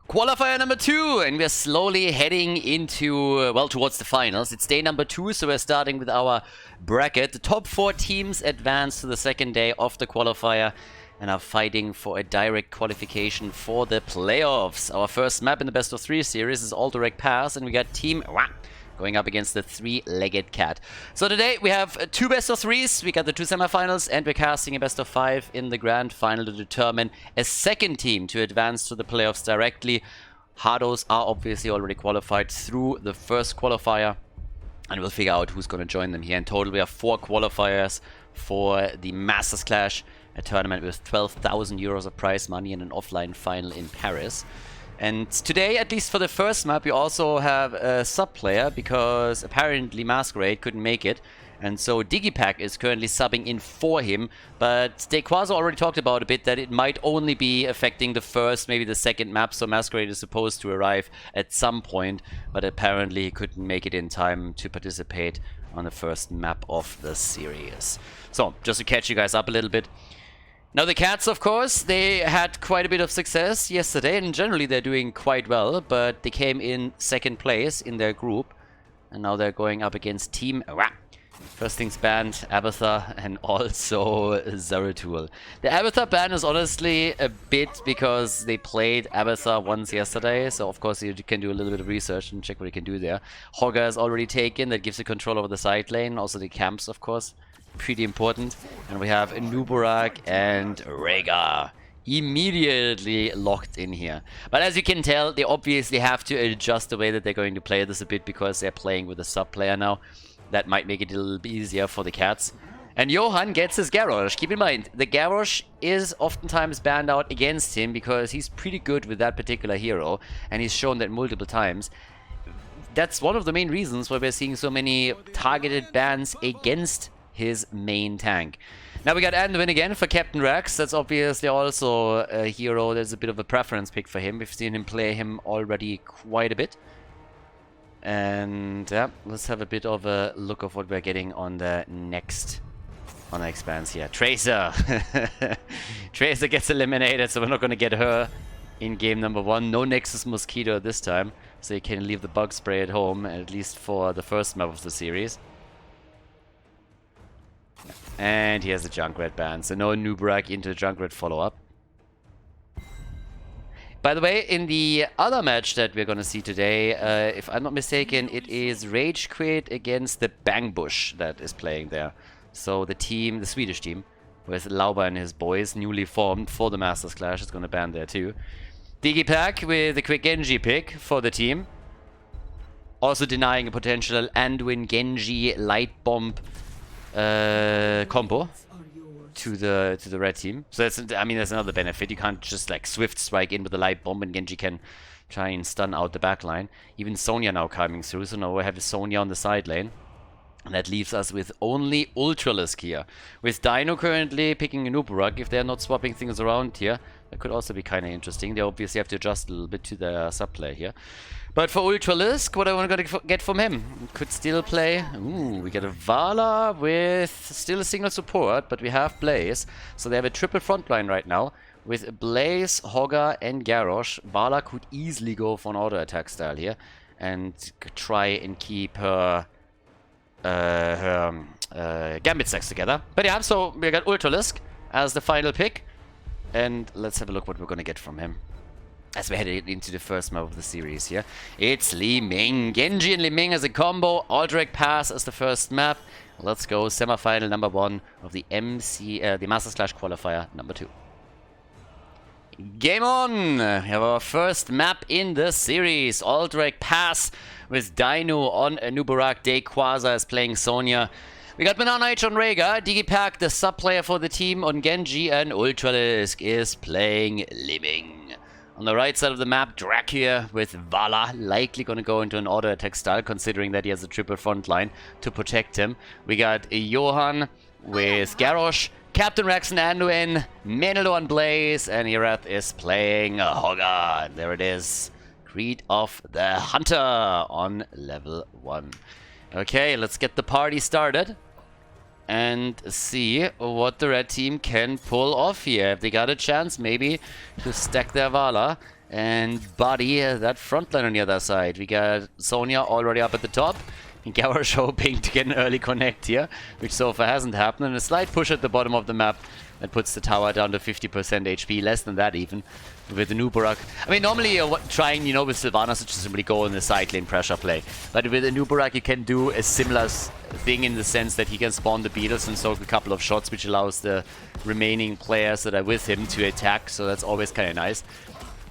Qualifier number 2, and we're slowly heading into, well, towards the finals. It's day number 2, so we're starting with our bracket. The top 4 teams advance to the second day of the qualifier and are fighting for a direct qualification for the playoffs. Our first map in the best of 3 series is all direct pass, and we got Team going up against the 3-legged cat. So today we have 2 best of 3s, we got the 2 semifinals, and we're casting a best of 5 in the grand final to determine a second team to advance to the playoffs directly. Hardos are obviously already qualified through the first qualifier, and we'll figure out who's going to join them here. In total we have 4 qualifiers for the Masters Clash, a tournament with 12,000 euros of prize money and an offline final in Paris. And today, at least for the first map, we also have a sub-player, because apparently Masquerade couldn't make it. And so Digipack is currently subbing in for him, but Dequazo already talked about a bit that it might only be affecting the first, maybe the second map, so Masquerade is supposed to arrive at some point, but apparently he couldn't make it in time to participate on the first map of the series. So, just to catch you guys up a little bit. Now the Cats, of course, they had quite a bit of success yesterday, and generally they're doing quite well, but they came in second place in their group, and now they're going up against Team First Things Banned, Abathar, and also Zeratul. The Abathar ban is honestly a bit because they played Abathar once yesterday, so of course you can do a little bit of research and check what you can do there. Hogga is already taken, that gives you control over the side lane, also the camps, of course. Pretty important. And we have Nuburak and Rhaegar immediately locked in here. But as you can tell, they obviously have to adjust the way that they're going to play this a bit, because they're playing with a sub-player now. That might make it a little bit easier for the Cats. And Johan gets his Garrosh. Keep in mind, the Garrosh is oftentimes banned out against him because he's pretty good with that particular hero, and he's shown that multiple times. That's one of the main reasons why we're seeing so many targeted bans against his main tank. Now we got Anduin again for Captain Rex. That's obviously also a hero. There's a bit of a preference pick for him. We've seen him play him already quite a bit. And yeah, let's have a bit of a look of what we're getting on the next expanse here. Tracer! Tracer gets eliminated, so we're not going to get her in game number 1. No Nexus Mosquito this time, so you can leave the bug spray at home, at least for the first map of the series. And he has a Junkrat ban, so no Nuburak into the Junkrat follow-up. By the way, in the other match that we're gonna see today, if I'm not mistaken, it is Rage Quit against the Bangbush that is playing there. So the team, the Swedish team, with Lauber and his boys, newly formed for the Masters Clash, is gonna ban there too. Digipack with a quick Genji pick for the team. Also denying a potential Anduin Genji light bomb combo to the red team. So that's, I mean, that's another benefit. You can't just like swift strike in with the light bomb and Genji can try and stun out the backline. Even Sonya now coming through, so now we have Sonya on the side lane. And that leaves us with only Ultralisk here. With Dino currently picking a Nuburak, if they're not swapping things around here, that could also be kind of interesting. They obviously have to adjust a little bit to the sub-play here. But for Ultralisk, what am I going to get from him? Could still play... Ooh, we get a Vala with still a single support, but we have Blaze. So they have a triple frontline right now. With Blaze, Hogga, and Garrosh, Vala could easily go for an auto-attack style here. And try and keep her Gambit stacks together. But yeah, so we got Ultralisk as the final pick. And let's have a look what we're going to get from him as we head into the first map of the series here. It's Li Ming. Genji and Li Ming as a combo. All direct pass as the first map. Let's go semifinal number 1 of the the Masters Clash qualifier number 2. Game on! We have our first map in the series. All direct pass with Dino on Nuburak. Dequaza is playing Sonya. We got Banana H on Rhaegar, Digipack, the sub-player for the team on Genji, and Ultralisk is playing Li Ming. On the right side of the map, Dracula with Vala, likely going to go into an auto-attack style, considering that he has a triple front line to protect him. We got Johan with Garrosh, Captain Rex and Anduin, Menelo on Blaze, and Irath is playing Hogga. There it is. Creed of the Hunter on level 1. Okay, let's get the party started and see what the red team can pull off here. If they got a chance maybe to stack their Vala And Buddy, that front line on the other side. We got Sonya already up at the top. And Garrosh hoping to get an early connect here, which so far hasn't happened. And a slight push at the bottom of the map that puts the tower down to 50% HP, less than that even, with the Nubarak. I mean, normally you're trying, you know, with Sylvanas to just simply go in the side lane pressure play. But with the Nubarak you can do a similar thing in the sense that he can spawn the beetles and soak a couple of shots, which allows the remaining players that are with him to attack, so that's always kind of nice.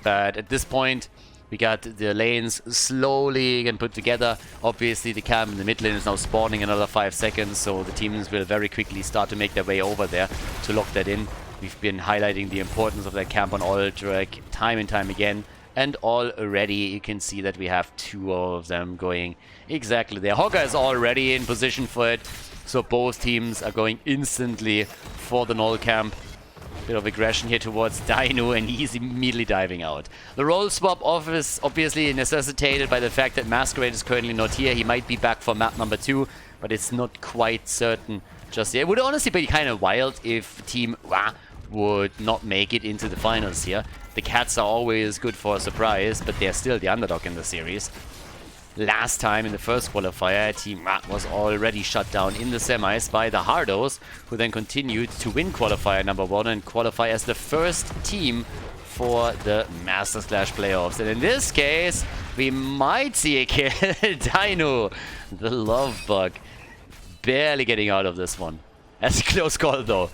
But at this point, we got the lanes slowly getting put together. Obviously, the camp in the mid lane is now spawning another 5 seconds, so the teams will very quickly start to make their way over there to lock that in. We've been highlighting the importance of that camp on Ultrac time and time again. And already you can see that we have 2 of them going exactly there. Hogger is already in position for it, so both teams are going instantly for the null camp. Bit of aggression here towards Dino, and he's immediately diving out. The role swap off is obviously necessitated by the fact that Masquerade is currently not here. He might be back for map number 2, but it's not quite certain just yet. It would honestly be kind of wild if Team Wa would not make it into the finals here. The Cats are always good for a surprise, but they're still the underdog in the series. Last time in the first qualifier, Team Wa was already shut down in the semis by the Hardos, who then continued to win qualifier number 1 and qualify as the first team for the Masters Clash playoffs. And in this case, we might see a kill. Dino, the love bug, barely getting out of this one. That's a close call though.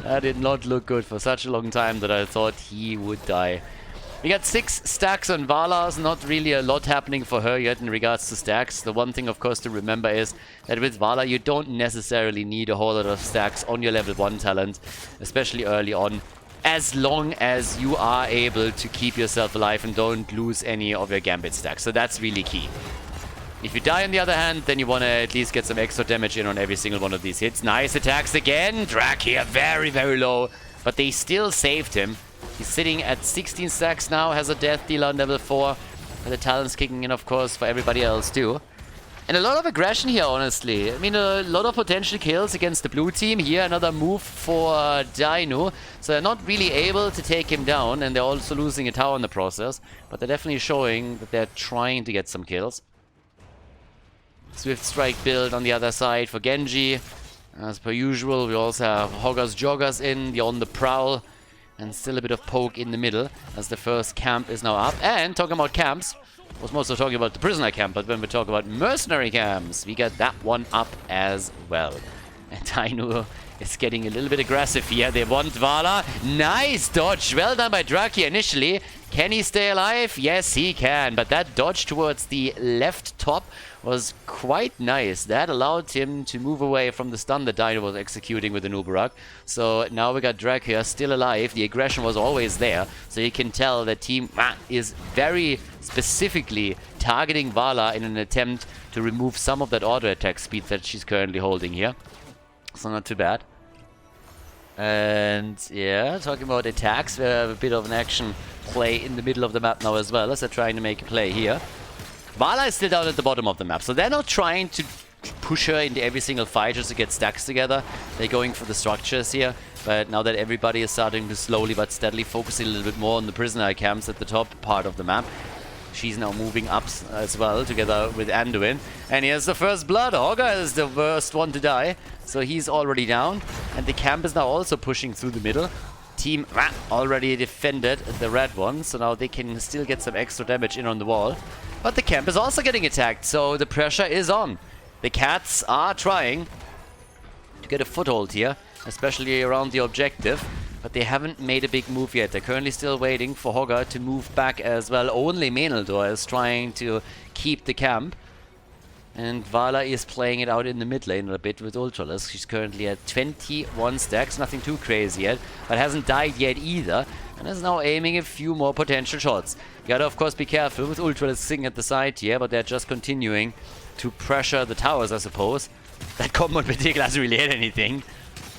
That did not look good for such a long time that I thought he would die. We got 6 stacks on Vala's, not really a lot happening for her yet in regards to stacks. The one thing, of course, to remember is that with Vala, you don't necessarily need a whole lot of stacks on your level 1 talent, especially early on, as long as you are able to keep yourself alive and don't lose any of your Gambit stacks. So that's really key. If you die on the other hand, then you want to at least get some extra damage in on every single one of these hits. Nice attacks again. Drak here very, very low, but they still saved him. He's sitting at 16 stacks now, has a death dealer on level 4. And the talent's kicking in, of course, for everybody else too. And a lot of aggression here, honestly. I mean, a lot of potential kills against the blue team. Here, another move for Dino. So they're not really able to take him down, and they're also losing a tower in the process. But they're definitely showing that they're trying to get some kills. Swift Strike build on the other side for Genji. As per usual, we also have Hoggers Joggers in, the on the prowl. And still a bit of poke in the middle, as the first camp is now up. And talking about camps, I was mostly talking about the prisoner camp, but when we talk about mercenary camps, we got that one up as well. And Dino is getting a little bit aggressive here. They want Vala. Nice dodge. Well done by Draki initially. Can he stay alive? Yes, he can. But that dodge towards the left top was quite nice. That allowed him to move away from the stun that Dino was executing with the Nubarak. So now we got Drake here still alive. The aggression was always there. So you can tell that Team is very specifically targeting Vala in an attempt to remove some of that auto attack speed that she's currently holding here. So not too bad. And yeah, talking about attacks, we have a bit of an action play in the middle of the map now as well, as they're trying to make a play here. Vala is still down at the bottom of the map, so they're not trying to push her into every single fight just to get stacks together. They're going for the structures here, but now that everybody is starting to slowly but steadily focus a little bit more on the prisoner camps at the top part of the map, she's now moving up as well, together with Anduin. And here's the first blood. Hogger is the first one to die, so he's already down. And the camp is now also pushing through the middle. Team already defended the red one, so now they can still get some extra damage in on the wall. But the camp is also getting attacked, so the pressure is on. The Cats are trying to get a foothold here, especially around the objective. But they haven't made a big move yet. They're currently still waiting for Hogger to move back as well. Only Meneldor is trying to keep the camp. And Vala is playing it out in the mid lane a bit with Ultralisk. She's currently at 21 stacks, nothing too crazy yet, but hasn't died yet either. And is now aiming a few more potential shots. You gotta, of course, be careful with Ultralisk sitting at the side here, but they're just continuing to pressure the towers, I suppose. That combo in particular doesn't really hit anything.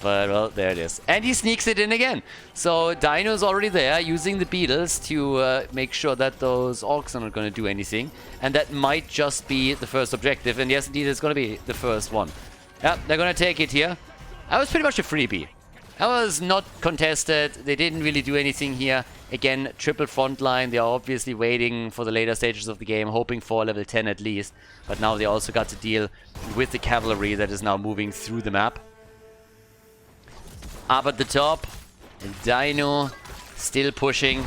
But, well, there it is. And he sneaks it in again. So, Dino's already there, using the beetles to make sure that those orcs are not going to do anything. And that might just be the first objective. And yes, indeed, it's going to be the first one. Yeah, they're going to take it here. That was pretty much a freebie. That was not contested. They didn't really do anything here. Again, triple front line. They are obviously waiting for the later stages of the game, hoping for level 10 at least. But now they also got to deal with the cavalry that is now moving through the map. Up at the top, Dino still pushing.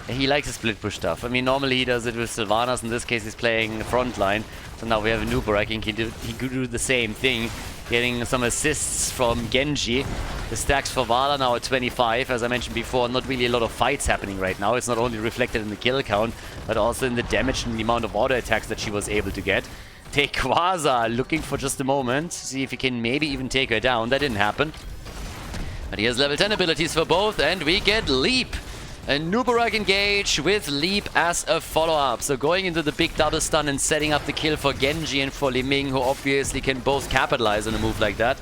He likes the split push stuff. I mean, normally he does it with Sylvanas. In this case, he's playing frontline. So now we have a Nubarak. He could do the same thing, getting some assists from Genji. The stacks for Vala now at 25. As I mentioned before, not really a lot of fights happening right now. It's not only reflected in the kill count, but also in the damage and the amount of auto attacks that she was able to get. Tequaza looking for just a moment. See if he can maybe even take her down. That didn't happen. But he has level 10 abilities for both, and we get Leap. A Nubarak engage with Leap as a follow-up. So going into the big double stun and setting up the kill for Genji and for Li Ming, who obviously can both capitalize on a move like that.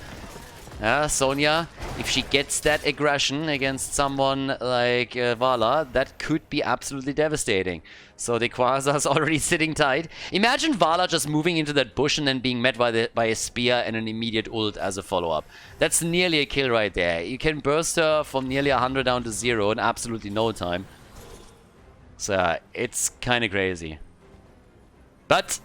Sonya, if she gets that aggression against someone like Vala, that could be absolutely devastating. So the Quasar's already sitting tight. Imagine Vala just moving into that bush and then being met by a spear and an immediate ult as a follow-up. That's nearly a kill right there. You can burst her from nearly 100 down to 0 in absolutely no time. So it's kind of crazy. But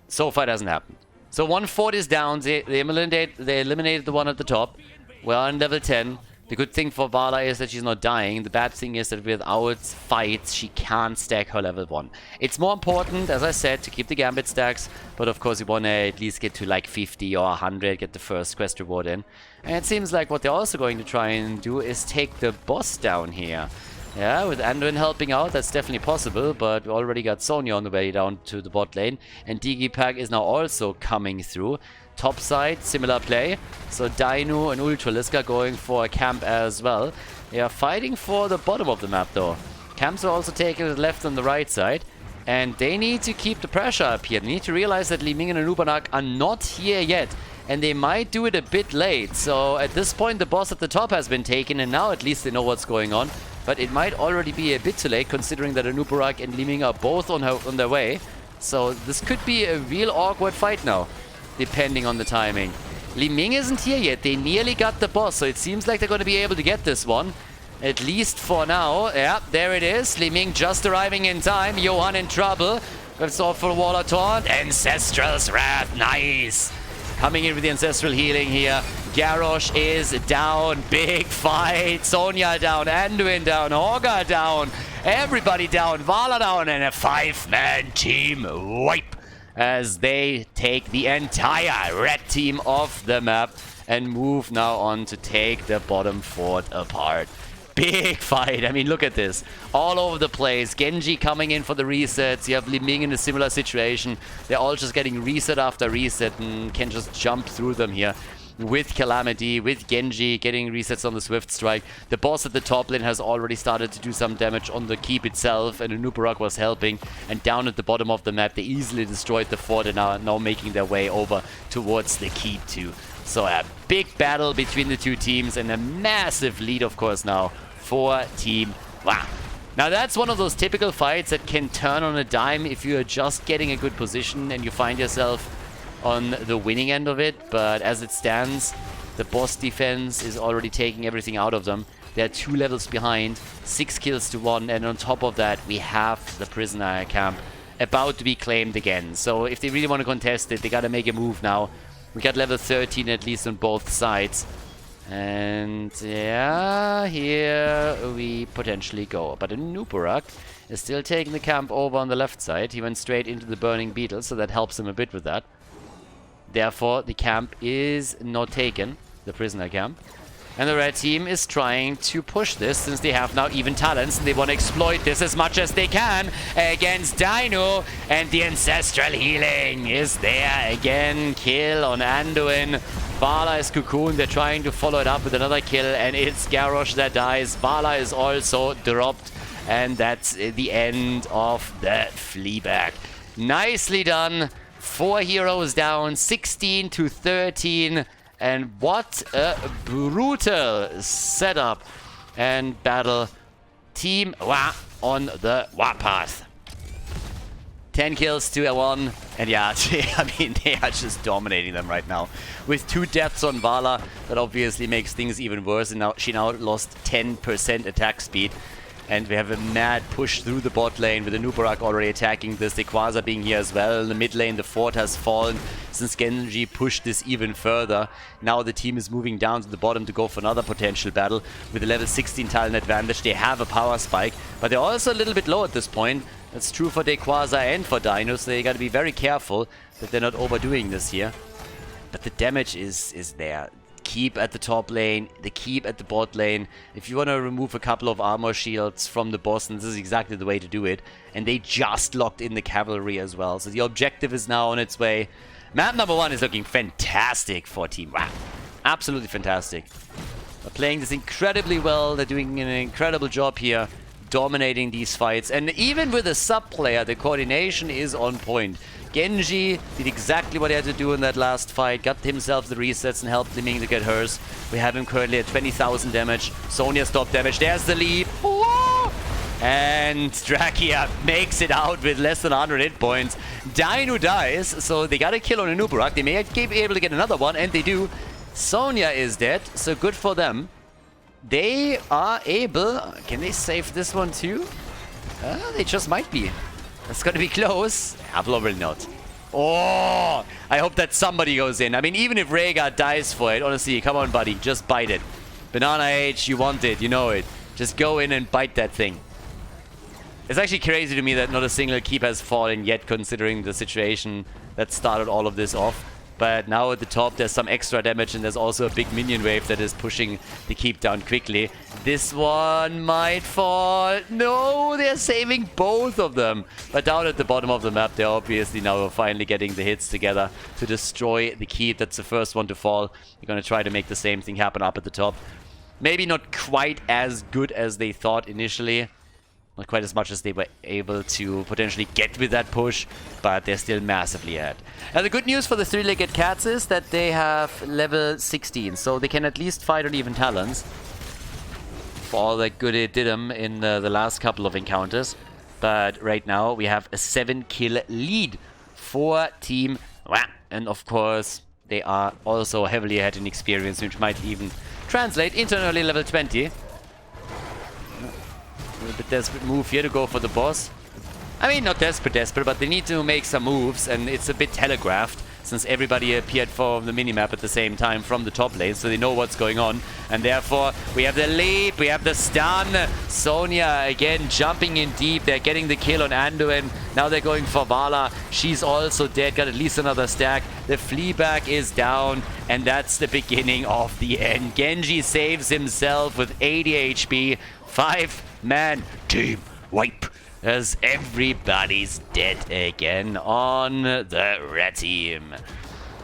so far it hasn't happened. So 1 fort is down. They eliminated the one at the top. We're on level 10. The good thing for Vala is that she's not dying. The bad thing is that without fights, she can't stack her level 1. It's more important, as I said, to keep the Gambit stacks. But of course, you want to at least get to like 50 or 100, get the first quest reward in. And it seems like what they're also going to try and do is take the boss down here. Yeah, with Anduin helping out, that's definitely possible, but we already got Sonya on the way down to the bot lane, and Digipack is now also coming through. Top side, similar play, so Dino and Ultraliska going for a camp as well. They are fighting for the bottom of the map though. Camps are also taking the left and the right side, and they need to keep the pressure up here. They need to realize that Li Ming and Anubanak are not here yet, and they might do it a bit late. So at this point the boss at the top has been taken, and now at least they know what's going on. But it might already be a bit too late, considering that Anubarak and Li Ming are both on their way. So this could be a real awkward fight now, depending on the timing. Li Ming isn't here yet. They nearly got the boss, so it seems like they're going to be able to get this one. At least for now. Yeah, there it is. Li Ming just arriving in time. Johan in trouble. That's off for Wall of Taunt. Ancestral's Wrath. Nice. Coming in with the Ancestral Healing here. Garrosh is down. Big fight. Sonya down. Anduin down. Hogger down. Everybody down. Vala down. And a 5-man team wipe as they take the entire red team off the map and move now on to take the bottom fort apart. Big fight. I mean, look at this. All over the place. Genji coming in for the resets. You have Li Ming in a similar situation. They're all just getting reset after reset and can just jump through them here. With Calamity, with Genji getting resets on the Swift Strike. The boss at the top lane has already started to do some damage on the keep itself, and Anubarak was helping. And down at the bottom of the map, they easily destroyed the fort and are now making their way over towards the keep too. So a big battle between the two teams and a massive lead, of course, now for Team Wow. Now that's one of those typical fights that can turn on a dime if you're just getting a good position and you find yourself on the winning end of it, but as it stands, the boss defense is already taking everything out of them. They're 2 levels behind, 6 kills to 1, and on top of that, we have the prisoner camp about to be claimed again. So if they really want to contest it, they gotta make a move now. We got level 13 at least on both sides. And yeah, here we potentially go. But Anubarak is still taking the camp over on the left side. He went straight into the Burning Beetle, so that helps him a bit with that. Therefore, the camp is not taken, the prisoner camp. And the red team is trying to push this, since they have now even talents, and they want to exploit this as much as they can against Dino. And the Ancestral Healing is there again. Kill on Anduin. Vala is cocooned. They're trying to follow it up with another kill, and it's Garrosh that dies. Vala is also dropped, and that's the end of the Fleabag. Nicely done. 4 heroes down, 16 to 13. And what a brutal setup and battle. Team Wa on the Warpath. 10 kills to 1. And yeah, I mean, they are just dominating them right now. With 2 deaths on Vala, that obviously makes things even worse. And now she lost 10% attack speed. And we have a mad push through the bot lane with the Nubarak already attacking this. The Quasar being here as well. In the mid lane, the fort has fallen since Genji pushed this even further. Now the team is moving down to the bottom to go for another potential battle. With a level 16 talent advantage, they have a power spike. But they're also a little bit low at this point. That's true for Quasar and for Dino, so they got to be very careful that they're not overdoing this here. But the damage is there. Keep at the top lane, the keep at the bot lane. If you want to remove a couple of armor shields from the boss, then this is exactly the way to do it. And they just locked in the cavalry as well. So the objective is now on its way. Map number 1 is looking fantastic for Team. Wow. Absolutely fantastic. They're playing this incredibly well. They're doing an incredible job here, dominating these fights. And even with a sub player, the coordination is on point. Genji did exactly what he had to do in that last fight, got himself the resets and helped Liming to get hers. We have him currently at 20,000 damage. Sonya stop damage. There's the leap. Whoa! And Drakia makes it out with less than 100 hit points. Dino dies, so they got a kill on a Nubarak. They may be able to get another one, and they do. Sonya is dead, so good for them. They are able... Can they save this one too? They just might be. It's gonna be close. Probably not. Oh! I hope that somebody goes in. I mean, even if Rhaegar dies for it, honestly, come on, buddy. Just bite it. Banana Age, you want it. You know it. Just go in and bite that thing. It's actually crazy to me that not a single keep has fallen yet, considering the situation that started all of this off. But now at the top, there's some extra damage, and there's also a big minion wave that is pushing the keep down quickly. This one might fall. No, they're saving both of them. But down at the bottom of the map, they're obviously now finally getting the hits together to destroy the keep. That's the first one to fall. They're going to try to make the same thing happen up at the top. Maybe not quite as good as they thought initially. Not quite as much as they were able to potentially get with that push, but they're still massively ahead. Now the good news for the three-legged cats is that they have level 16, so they can at least fight on even talents. For all that good it did them in the last couple of encounters. But right now we have a 7-kill lead for Team Wah. And of course they are also heavily ahead in experience, which might even translate into an early level 20. A little bit desperate move here to go for the boss. I mean, not desperate, but they need to make some moves, and it's a bit telegraphed since everybody appeared for the minimap at the same time from the top lane, so they know what's going on. And therefore, we have the leap, we have the stun. Sonya again jumping in deep. They're getting the kill on Anduin. Now they're going for Vala. She's also dead, got at least another stack. The Fleabag is down, and that's the beginning of the end. Genji saves himself with 80 HP. 5-man team wipe as everybody's dead again on the red team.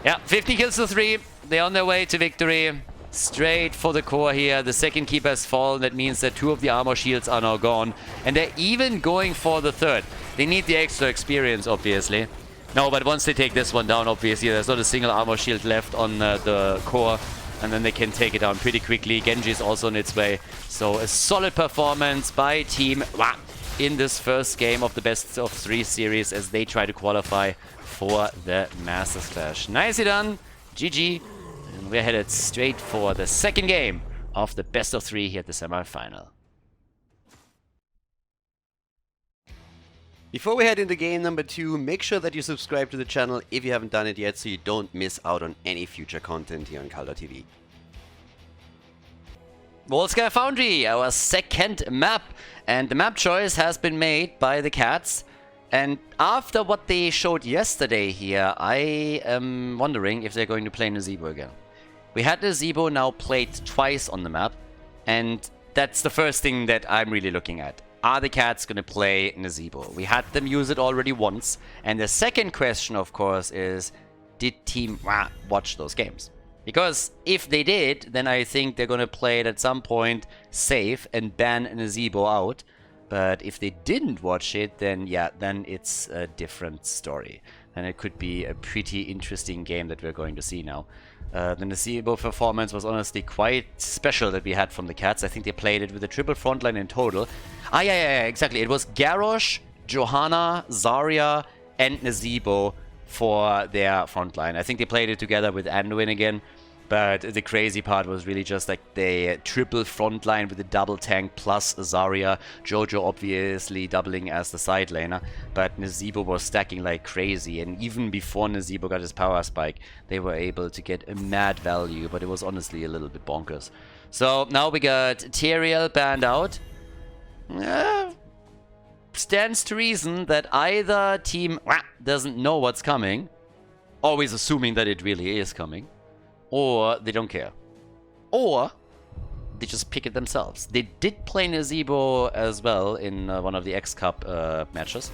Yeah, 50 kills to 3. They're on their way to victory. Straight for the core here. The second keep has fallen. That means that 2 of the armor shields are now gone. And they're even going for the third. They need the extra experience, obviously. No, but once they take this one down, obviously, there's not a single armor shield left on the core. And then they can take it down pretty quickly. Genji is also on its way. So a solid performance by Team Wah in this first game of the best of 3 series as they try to qualify for the Master Splash. Nicely done. GG. And we're headed straight for the second game of the best of 3 here at the semi-final. Before we head into game number 2, make sure that you subscribe to the channel if you haven't done it yet so you don't miss out on any future content here on Khaldor TV. Volsky Foundry, our second map. And the map choice has been made by the cats. And after what they showed yesterday here, I am wondering if they're going to play Nazebo again. We had Nazebo now played twice on the map. And that's the first thing that I'm really looking at. Are the cats going to play Nazebo? We had them use it already once. And the second question, of course, is did Team Wah watch those games? Because if they did, then I think they're going to play it at some point safe and ban Nazebo out. But if they didn't watch it, then yeah, then it's a different story. And it could be a pretty interesting game that we're going to see now. The Nazebo performance was honestly quite special that we had from the cats. I think they played it with a triple frontline in total. Ah, yeah, exactly. It was Garrosh, Johanna, Zarya, and Nazebo for their frontline. I think they played it together with Anduin again. But the crazy part was really just like the triple front line with the double tank plus Zarya. Jojo obviously doubling as the side laner. But Nazeebo was stacking like crazy. And even before Nazeebo got his power spike, they were able to get a mad value. But it was honestly a little bit bonkers. So now we got Tyrael banned out. Stands to reason that either team doesn't know what's coming, always assuming that it really is coming, or they don't care. Or they just pick it themselves. They did play Nazeebo as well in one of the X Cup matches.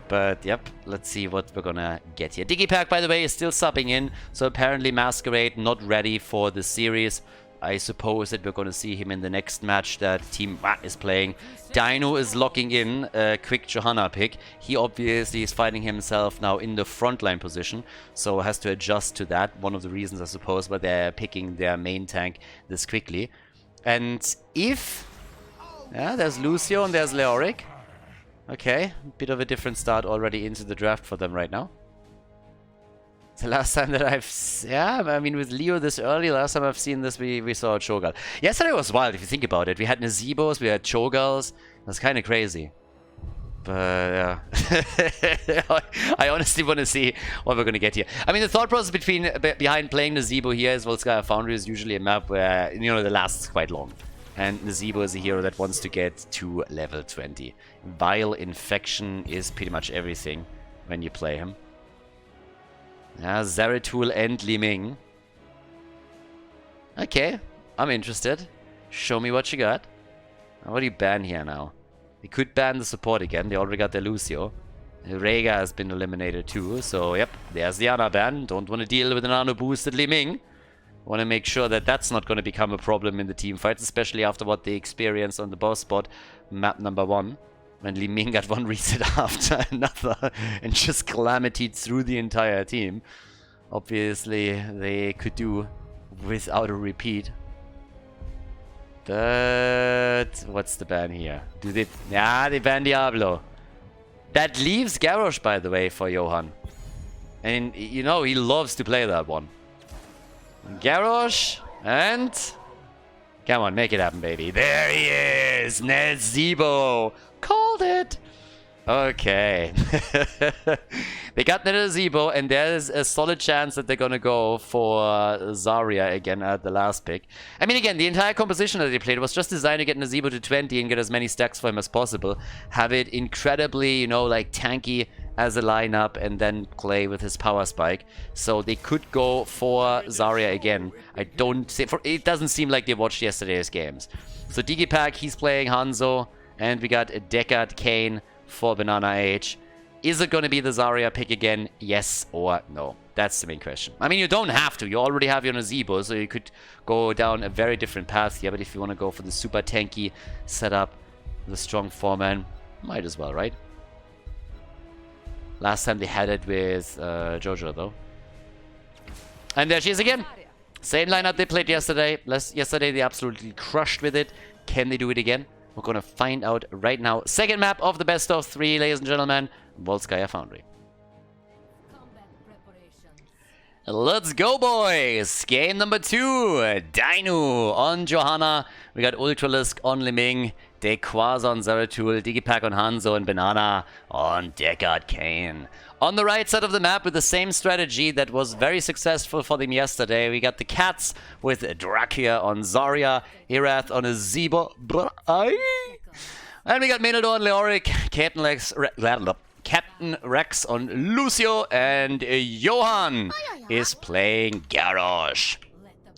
But yep, let's see what we're gonna get here. Digipack, by the way, is still subbing in. So apparently Masquerade not ready for the series. I suppose that we're going to see him in the next match that Team is playing. Dino is locking in a quick Johanna pick. He obviously is finding himself now in the frontline position, so has to adjust to that. One of the reasons, I suppose, why they're picking their main tank this quickly. And if... yeah, there's Lucio and there's Leoric. Okay, bit of a different start already into the draft for them right now. The last time that I mean, with Leo this early, last time I've seen this, we saw a Cho'Gall. Yesterday was wild, if you think about it. We had Nazeebos, we had Cho'Galls. That's kind of crazy. But, yeah. I honestly want to see what we're going to get here. I mean, the thought process behind playing Nazeebo here as well, Sky Foundry, is usually a map where, you know, the lasts quite long. And Nazeebo is a hero that wants to get to level 20. Vile Infection is pretty much everything when you play him. Yeah, Zeratul and Li Ming. Okay, I'm interested. Show me what you got. What do you ban here now? They could ban the support again. They already got their Lucio. Rega has been eliminated too. So, yep, there's the Ana ban. Don't want to deal with an Ana boosted Li Ming. Want to make sure that that's not going to become a problem in the team fights, especially after what they experienced on the boss spot, map number 1. When Li Ming got one reset after another and just calamitied through the entire team. Obviously, they could do without a repeat. But what's the ban here? Do they... yeah, they ban Diablo. That leaves Garrosh, by the way, for Johan. And, you know, he loves to play that one. Garrosh and... come on, make it happen, baby. There he is! Nazeebo! Called it! Okay. They got Nazeebo, and there's a solid chance that they're gonna go for Zarya again at the last pick. I mean, again, the entire composition that they played was just designed to get Nazeebo to 20 and get as many stacks for him as possible. Have it incredibly, you know, like tanky as a lineup and then play with his power spike. So they could go for Zarya again. I don't see... it doesn't seem like they watched yesterday's games. So Digipack, he's playing Hanzo. And we got a Deckard Kane for Banana Age. Is it going to be the Zarya pick again? Yes or no? That's the main question. I mean, you don't have to. You already have your Nazeebo, so you could go down a very different path here. But if you want to go for the super tanky setup, the strong foreman, might as well, right? Last time they had it with Jojo, though. And there she is again. Same lineup they played yesterday. Yesterday they absolutely crushed with it. Can they do it again? We're going to find out right now. Second map of the best of 3, ladies and gentlemen. Volskaya Foundry. Let's go, boys! Game number 2. Dino on Johanna. We got Ultralisk on Li Ming. Dequaz on Zeratul. Digipack on Hanzo. And Banana on Deckard Kane. On the right side of the map with the same strategy that was very successful for them yesterday. We got the Cats with Drakia on Zarya. Irath on a Zebo. And we got Meneldo on Leoric. Captain Rex on Lucio. And Johan is playing Garrosh.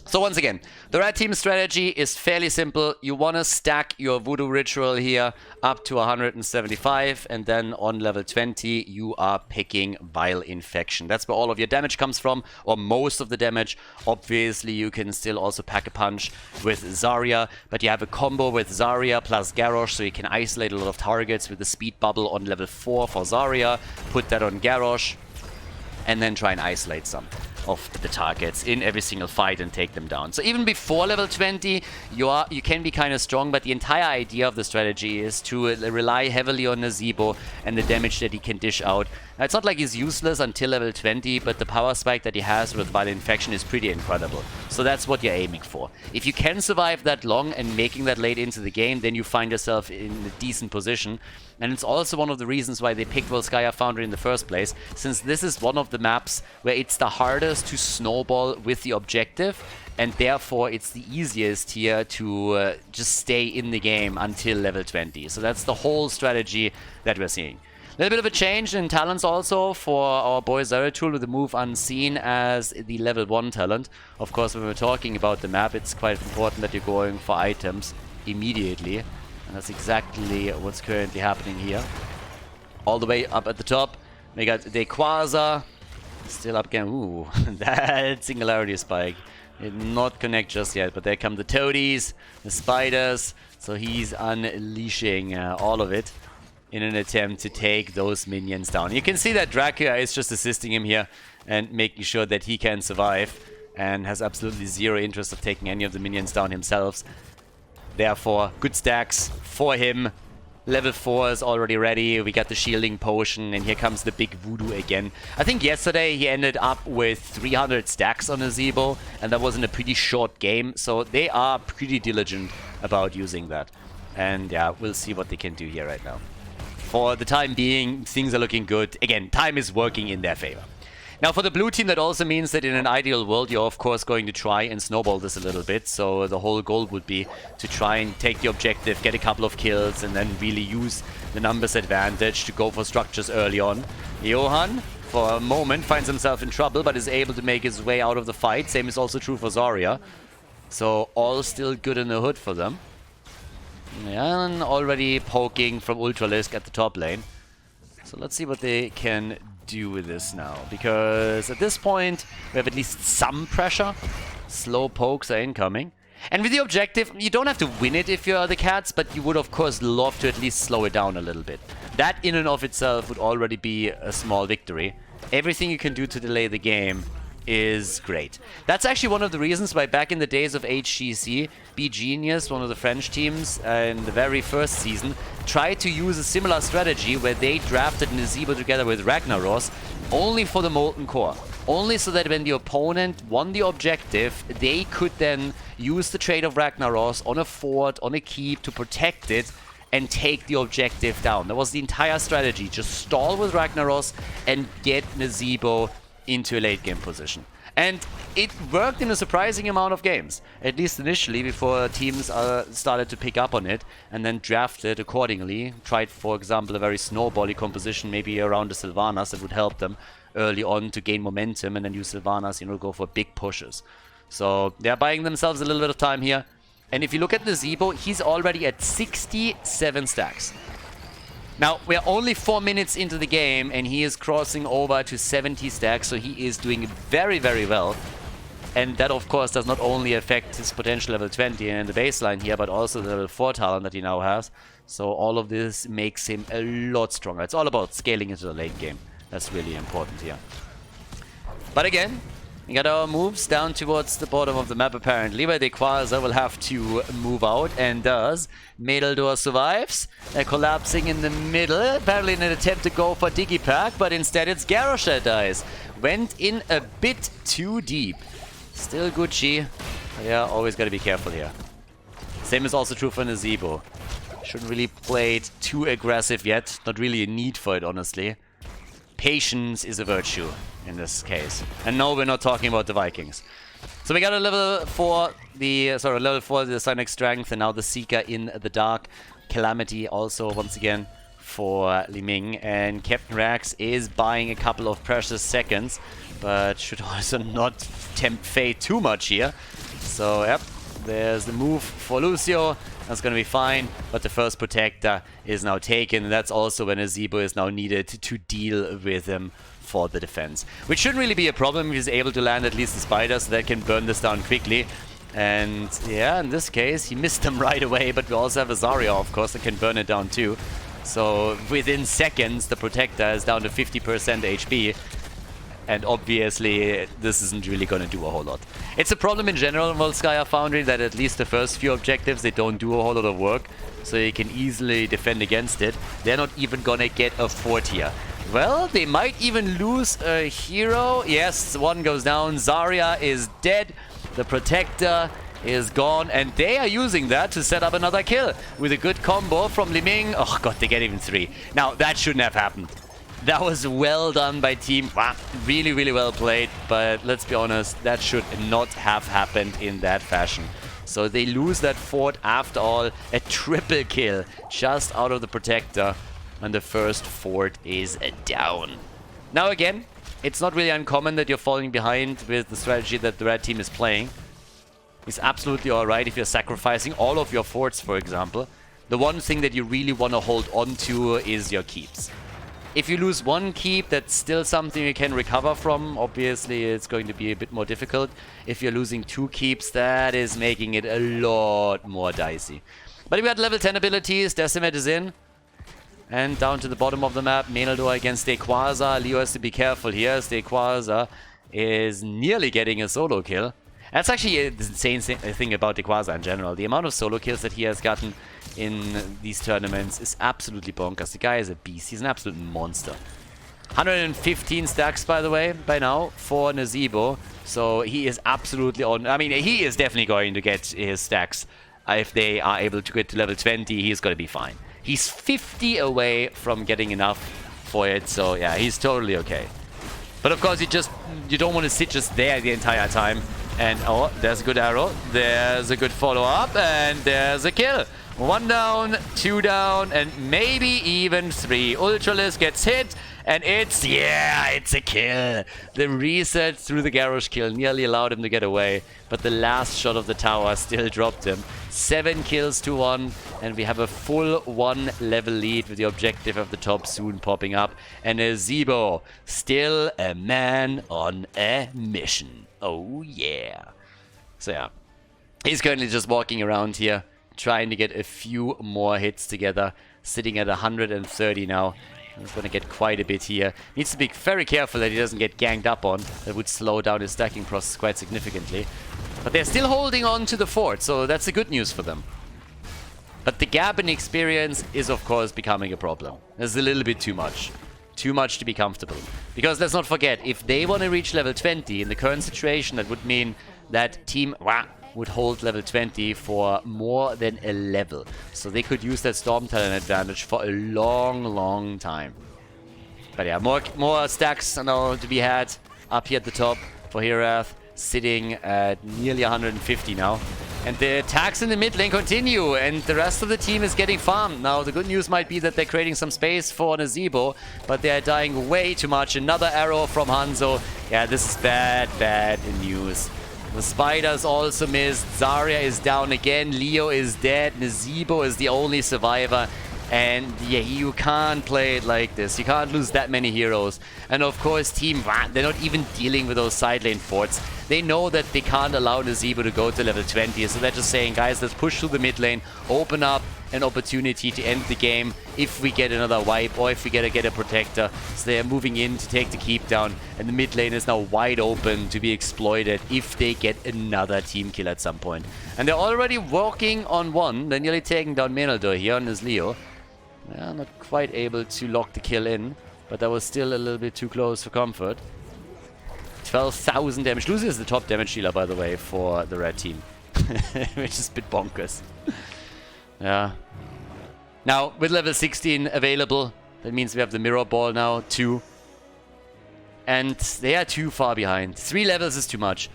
So once again, the red team strategy is fairly simple. You want to stack your Voodoo Ritual here up to 175, and then on level 20 you are picking Vile Infection. That's where all of your damage comes from, or most of the damage. Obviously you can still also pack a punch with Zarya, but you have a combo with Zarya plus Garrosh, so you can isolate a lot of targets with the speed bubble on level 4 for Zarya, put that on Garrosh, and then try and isolate some. of the targets in every single fight and take them down. So even before level 20, you can be kind of strong, but the entire idea of the strategy is to rely heavily on Nazeebo and the damage that he can dish out. Now, it's not like he's useless until level 20, but the power spike that he has with Vital Infection is pretty incredible. So that's what you're aiming for. If you can survive that long and making that late into the game, then you find yourself in a decent position. And it's also one of the reasons why they picked Volskaya Foundry in the first place, since this is one of the maps where it's the hardest to snowball with the objective, and therefore it's the easiest here to just stay in the game until level 20. So that's the whole strategy that we're seeing. A little bit of a change in talents also for our boy Zeratul with the move Unseen as the level 1 talent. Of course, when we're talking about the map, it's quite important that you're going for items immediately. And that's exactly what's currently happening here. All the way up at the top, we got Dequaza. Still up again. Ooh, that Singularity Spike did not connect just yet. But there come the toadies, the spiders. So he's unleashing all of it in an attempt to take those minions down. You can see that Dracula is just assisting him here and making sure that he can survive. And has absolutely zero interest of taking any of the minions down himself. Therefore, good stacks for him. Level 4 is already ready. We got the shielding potion, and here comes the big voodoo again. I think yesterday he ended up with 300 stacks on Nazeebo, and that was in a pretty short game. So they are pretty diligent about using that. And yeah, we'll see what they can do here right now. For the time being, things are looking good. Again, time is working in their favor. Now for the blue team, that also means that in an ideal world, you're of course going to try and snowball this a little bit. So the whole goal would be to try and take the objective, get a couple of kills, and then really use the numbers advantage to go for structures early on. Johan, for a moment, finds himself in trouble, but is able to make his way out of the fight. Same is also true for Zarya. So all still good in the hood for them. Yeah, and already poking from Ultralisk at the top lane. So let's see what they can do with this now, because at this point we have at least some pressure. Slow pokes are incoming, and with the objective you don't have to win it if you're the Cats, but you would of course love to at least slow it down a little bit. That in and of itself would already be a small victory. Everything you can do to delay the game is great. That's actually one of the reasons why back in the days of HGC, Be Genius, one of the French teams in the very first season, tried to use a similar strategy where they drafted Nazeebo together with Ragnaros only for the Molten Core. Only so that when the opponent won the objective, they could then use the trade of Ragnaros on a fort, on a keep to protect it and take the objective down. That was the entire strategy. Just stall with Ragnaros and get Nazeebo into a late game position. And it worked in a surprising amount of games, at least initially, before teams started to pick up on it and then drafted accordingly. Tried, for example, a very snowbally composition, maybe around the Sylvanas that would help them early on to gain momentum, and then use Sylvanas, go for big pushes. So they're buying themselves a little bit of time here. And if you look at Nazeebo, he's already at 67 stacks. Now, we're only 4 minutes into the game, and he is crossing over to 70 stacks, so he is doing very, very well. And that, of course, does not only affect his potential level 20 and the baseline here, but also the level 4 talent that he now has. So all of this makes him a lot stronger. It's all about scaling into the late game. That's really important here. But again, we got our moves down towards the bottom of the map, apparently, where Dequaza will have to move out, and does. Medeldor survives. They're collapsing in the middle, apparently in an attempt to go for Digipack, but instead it's Garrosh that dies. Went in a bit too deep. Still Gucci. But yeah, always gotta be careful here. Same is also true for Nazeebo. Shouldn't really play it too aggressive yet. Not really a need for it, honestly. Patience is a virtue in this case. And no, we're not talking about the Vikings. So we got a level 4, the Sonic Strength, and now the Seeker in the Dark. Calamity also, once again, for Li Ming. And Captain Rax is buying a couple of precious seconds, but should also not tempt fate too much here. So, yep, there's the move for Lucio. That's going to be fine, but the first Protector is now taken, and that's also when Nazeebo is now needed to deal with him for the defense. Which shouldn't really be a problem if he's able to land at least the spiders, so that can burn this down quickly. And yeah, in this case, he missed them right away, but we also have a Zarya, of course, that can burn it down too. So within seconds, the Protector is down to 50% HP. And obviously, this isn't really going to do a whole lot. It's a problem in general in Volskaya Foundry that at least the first few objectives, they don't do a whole lot of work. So you can easily defend against it. They're not even going to get a fort here. Well, they might even lose a hero. Yes, one goes down. Zarya is dead. The Protector is gone. And they are using that to set up another kill. With a good combo from Li Ming. Oh god, they get even 3. Now, that shouldn't have happened. That was well done by team. Wow, really, really well played. But let's be honest, that should not have happened in that fashion. So they lose that fort after all. A triple kill just out of the Protector. And the first fort is down. Now again, it's not really uncommon that you're falling behind with the strategy that the red team is playing. It's absolutely alright if you're sacrificing all of your forts, for example. The one thing that you really want to hold on to is your keeps. If you lose one keep, that's still something you can recover from. Obviously, it's going to be a bit more difficult. If you're losing 2 keeps, that is making it a lot more dicey. But we got level 10 abilities. Decimate is in. And down to the bottom of the map, Meneldo against Dequaza. Leo has to be careful here, as Dequaza is nearly getting a solo kill. That's actually the insane thing about Dequaza in general. The amount of solo kills that he has gotten in these tournaments is absolutely bonkers. The guy is a beast. He's an absolute monster. 115 stacks, by the way, by now for Nazeebo. So he is absolutely on. I mean, he is definitely going to get his stacks. If they are able to get to level 20, he's going to be fine. He's 50 away from getting enough for it, so yeah, he's totally okay. But of course, you don't want to sit just there the entire time. And oh, there's a good arrow, there's a good follow-up, and there's a kill. 1 down, 2 down, and maybe even 3. Ultralis gets hit, and it's a kill. The reset through the garage kill nearly allowed him to get away, but the last shot of the tower still dropped him. 7 kills to 1, and we have a full 1 level lead with the objective of the top soon popping up. And Nazeebo, still a man on a mission. Oh yeah. So yeah, he's currently just walking around here, trying to get a few more hits together, sitting at 130 now. He's going to get quite a bit here. Needs to be very careful that he doesn't get ganged up on. That would slow down his stacking process quite significantly. But they're still holding on to the fort, so that's the good news for them. But the gap in experience is, of course, becoming a problem. There's a little bit too much. Too much to be comfortable. Because let's not forget, if they want to reach level 20, in the current situation, that would mean that Team would hold level 20 for more than a level. So they could use that Storm Talent advantage for a long, long time. But yeah, more stacks now to be had up here at the top for Herath, sitting at nearly 150 now. And the attacks in the mid lane continue, and the rest of the team is getting farmed. Now, the good news might be that they're creating some space for Nazeebo, but they're dying way too much. Another arrow from Hanzo. Yeah, this is bad news. The spiders also missed. Zarya is down again. Leo is dead. Nazeebo is the only survivor. And yeah, you can't play it like this. You can't lose that many heroes. And of course, Team Van, they're not even dealing with those side lane forts. They know that they can't allow Nazeebo to go to level 20. So they're just saying, guys, let's push through the mid lane, open up an opportunity to end the game if we get another wipe or if we get a protector. So they are moving in to take the keep down, and the mid lane is now wide open to be exploited if they get another team kill at some point. And they're already walking on one. They're nearly taking down Meneldo here on his Leo. Yeah, not quite able to lock the kill in, but that was still a little bit too close for comfort. 12,000 damage. Lucy is the top damage dealer, by the way, for the red team. Which is a bit bonkers. Yeah. Now, with level 16 available, that means we have the mirror ball now, 2. And they are too far behind. 3 levels is too much.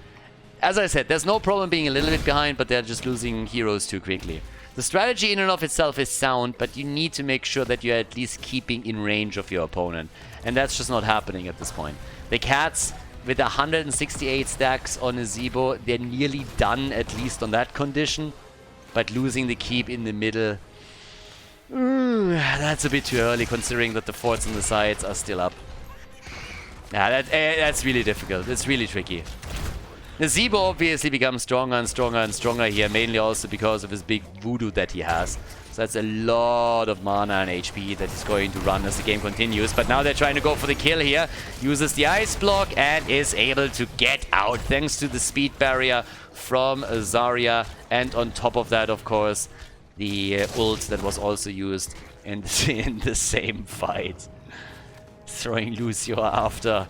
As I said, there's no problem being a little bit behind, but they're just losing heroes too quickly. The strategy in and of itself is sound, but you need to make sure that you're at least keeping in range of your opponent. And that's just not happening at this point. The Cats, with 168 stacks on Nazeebo, they're nearly done, at least on that condition. But losing the keep in the middle, that's a bit too early, considering that the forts on the sides are still up. Yeah, that's really difficult. It's really tricky. Nazeebo obviously becomes stronger and stronger and stronger here, mainly also because of his big voodoo that he has. So that's a lot of mana and HP that is going to run as the game continues. But now they're trying to go for the kill here. Uses the ice block and is able to get out thanks to the speed barrier from Zarya. And on top of that, of course, the ult that was also used in the same fight. Throwing Lucio after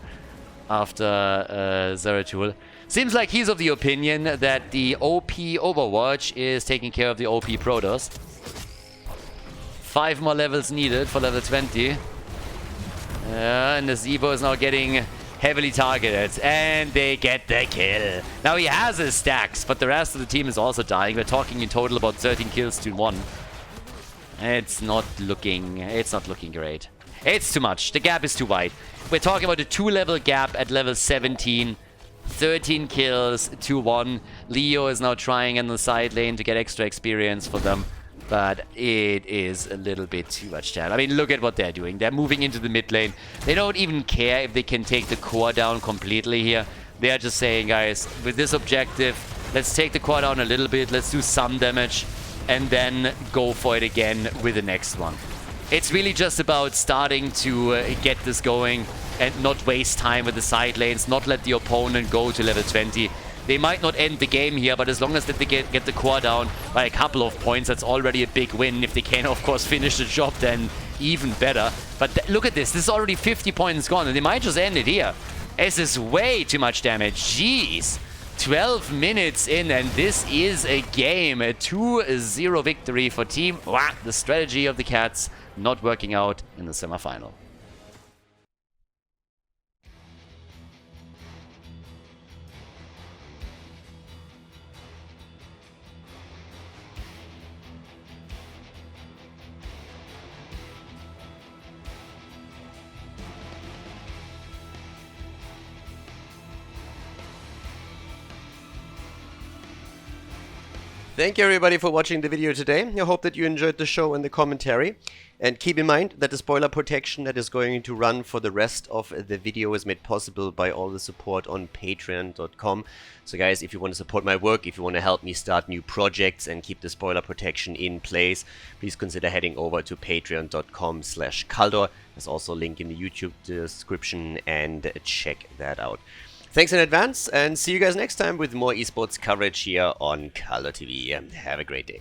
Zeratul. Seems like he's of the opinion that the OP Overwatch is taking care of the OP Protoss. 5 more levels needed for level 20. And the Zebo is now getting heavily targeted. And they get the kill. Now he has his stacks, but the rest of the team is also dying. We're talking in total about 13 kills to 1. It's not looking great. It's too much. The gap is too wide. We're talking about a 2-level gap at level 17. 13 kills to 1. Leo is now trying in the side lane to get extra experience for them. But it is a little bit too much time. I mean, look at what they're doing. They're moving into the mid lane. They don't even care if they can take the core down completely here. They are just saying, guys, with this objective, let's take the core down a little bit. Let's do some damage. And then go for it again with the next one. It's really just about starting to get this going and not waste time with the side lanes. Not let the opponent go to level 20. They might not end the game here, but as long as they get the core down by a couple of points, that's already a big win. If they can, of course, finish the job, then even better. But look at this. This is already 50 points gone, and they might just end it here. This is way too much damage. Jeez. 12 minutes in, and this is a game. A 2-0 victory for Team. Wow, the strategy of the Cats not working out in the semifinal. Thank you everybody for watching the video today. I hope that you enjoyed the show and the commentary. And keep in mind that the spoiler protection that is going to run for the rest of the video is made possible by all the support on patreon.com. So guys, if you want to support my work, if you want to help me start new projects and keep the spoiler protection in place, please consider heading over to patreon.com/Khaldor. There's also a link in the YouTube description, and check that out. Thanks in advance, and see you guys next time with more esports coverage here on Khaldor TV. Have a great day.